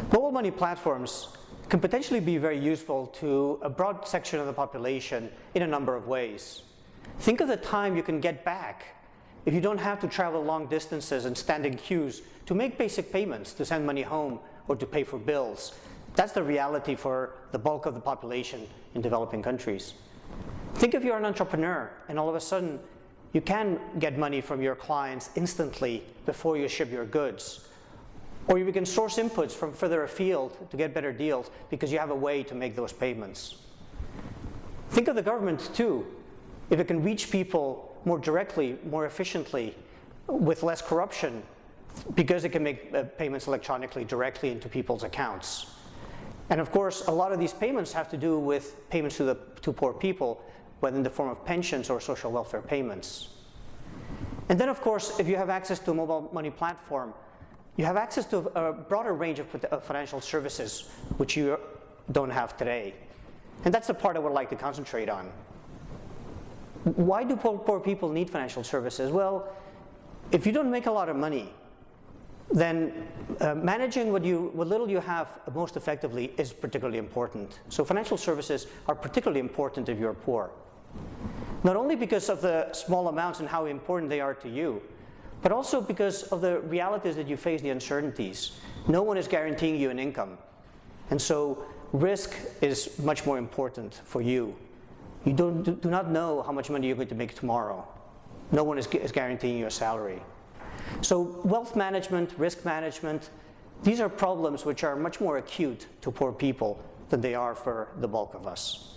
Mobile money platforms can potentially be very useful to a broad section of the population in a number of ways. Think of the time you can get back if you don't have to travel long distances and stand in queues to make basic payments, to send money home or to pay for bills. That's the reality for the bulk of the population in developing countries. Think if you're an entrepreneur and all of a sudden you can get money from your clients instantly before you ship your goods. Or you can source inputs from further afield to get better deals because you have a way to make those payments. Think of the government too. If it can reach people more directly, more efficiently, with less corruption, because it can make payments electronically directly into people's accounts. And of course, a lot of these payments have to do with payments to poor people, whether in the form of pensions or social welfare payments. And then of course, if you have access to a mobile money platform, you have access to a broader range of financial services which you don't have today. And that's the part I would like to concentrate on. Why do poor people need financial services? Well, if you don't make a lot of money, then managing what little you have most effectively is particularly important. So financial services are particularly important if you're poor. Not only because of the small amounts and how important they are to you, but also because of the realities that you face, the uncertainties. No one is guaranteeing you an income. And so risk is much more important for you. You do not know how much money you're going to make tomorrow. No one is guaranteeing you a salary. So wealth management, risk management, these are problems which are much more acute to poor people than they are for the bulk of us.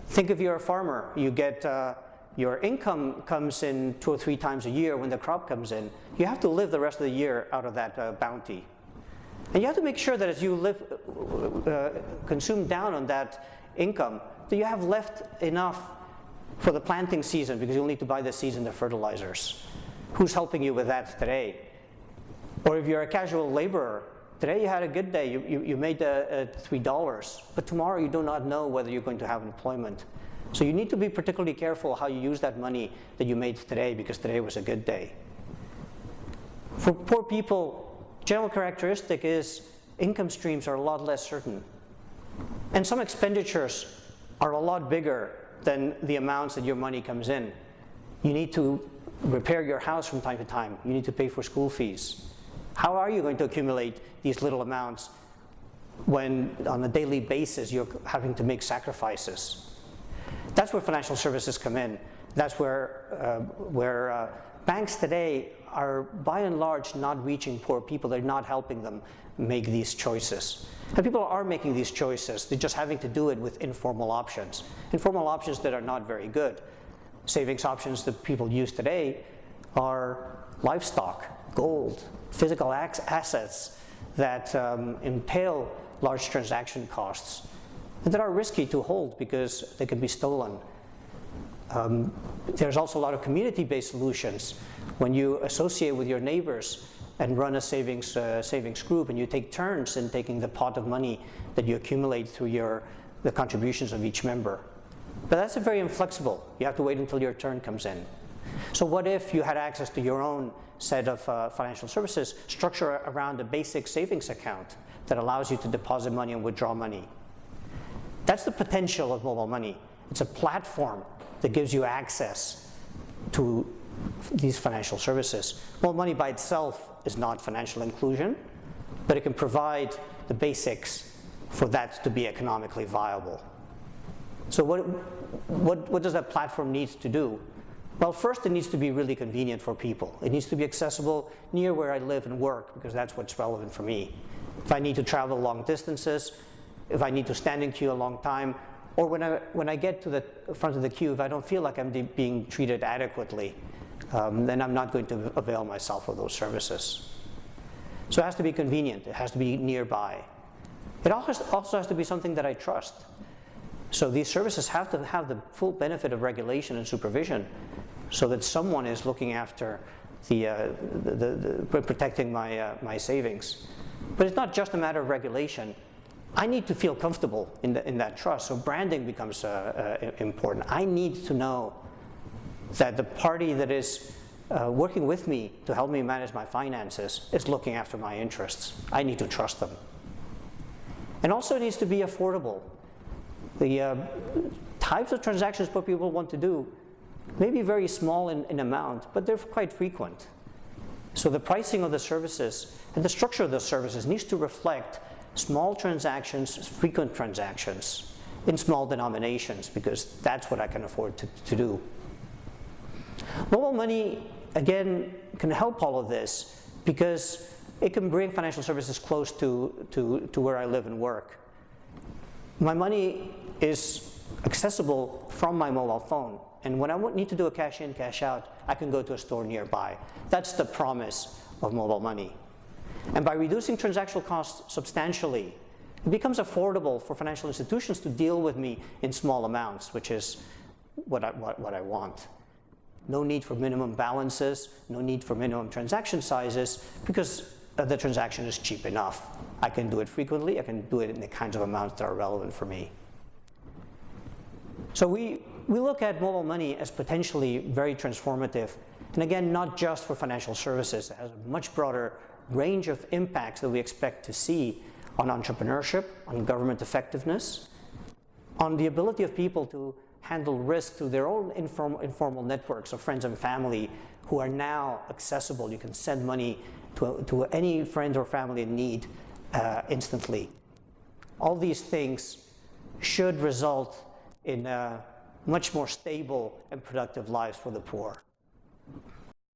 Think if you're a farmer, you get your income comes in 2 or 3 times a year when the crop comes in. You have to live the rest of the year out of that bounty. And you have to make sure that as you consume down on that income, that you have left enough for the planting season, because you'll need to buy this season the fertilizers. Who's helping you with that today? Or if you're a casual laborer, today you had a good day, you made $3, but tomorrow you do not know whether you're going to have employment. So you need to be particularly careful how you use that money that you made today, because today was a good day. For poor people, general characteristic is income streams are a lot less certain. And some expenditures are a lot bigger than the amounts that your money comes in. You need to repair your house from time to time. You need to pay for school fees. How are you going to accumulate these little amounts when on a daily basis you're having to make sacrifices? That's where financial services come in. That's where banks today are by and large not reaching poor people. They're not helping them make these choices. And people are making these choices. They're just having to do it with informal options. Informal options that are not very good. Savings options that people use today are livestock, gold, physical assets that entail large transaction costs and that are risky to hold because they can be stolen. There's also a lot of community-based solutions. When you associate with your neighbors and run a savings group, and you take turns in taking the pot of money that you accumulate through the contributions of each member. But that's very inflexible. You have to wait until your turn comes in. So what if you had access to your own set of financial services structured around a basic savings account that allows you to deposit money and withdraw money? That's the potential of mobile money. It's a platform that gives you access to these financial services. Mobile money by itself is not financial inclusion, but it can provide the basics for that to be economically viable. So what does that platform need to do? Well, first it needs to be really convenient for people. It needs to be accessible near where I live and work, because that's what's relevant for me. If I need to travel long distances, if I need to stand in queue a long time, or when I get to the front of the queue, if I don't feel like I'm being treated adequately, then I'm not going to avail myself of those services. So it has to be convenient. It has to be nearby. It also has to be something that I trust. So these services have to have the full benefit of regulation and supervision, so that someone is looking after protecting my savings. But it's not just a matter of regulation. I need to feel comfortable in that trust. So branding becomes important. I need to know that the party that is working with me to help me manage my finances is looking after my interests. I need to trust them. And also it needs to be affordable. The types of transactions what people want to do may be very small in amount, but they're quite frequent. So the pricing of the services and the structure of those services needs to reflect small transactions, frequent transactions in small denominations, because that's what I can afford to do. Mobile money, again, can help all of this because it can bring financial services close to where I live and work. My money is accessible from my mobile phone, and when I need to do a cash in, cash out, I can go to a store nearby. That's the promise of mobile money. And by reducing transactional costs substantially, it becomes affordable for financial institutions to deal with me in small amounts, which is what I want. No need for minimum balances, no need for minimum transaction sizes, because the transaction is cheap enough. I can do it frequently, I can do it in the kinds of amounts that are relevant for me. So we look at mobile money as potentially very transformative, and again, not just for financial services. It has a much broader range of impacts that we expect to see on entrepreneurship, on government effectiveness, on the ability of people to handle risk through their own informal networks of friends and family who are now accessible. You can send money to any friend or family in need instantly. All these things should result in much more stable and productive lives for the poor.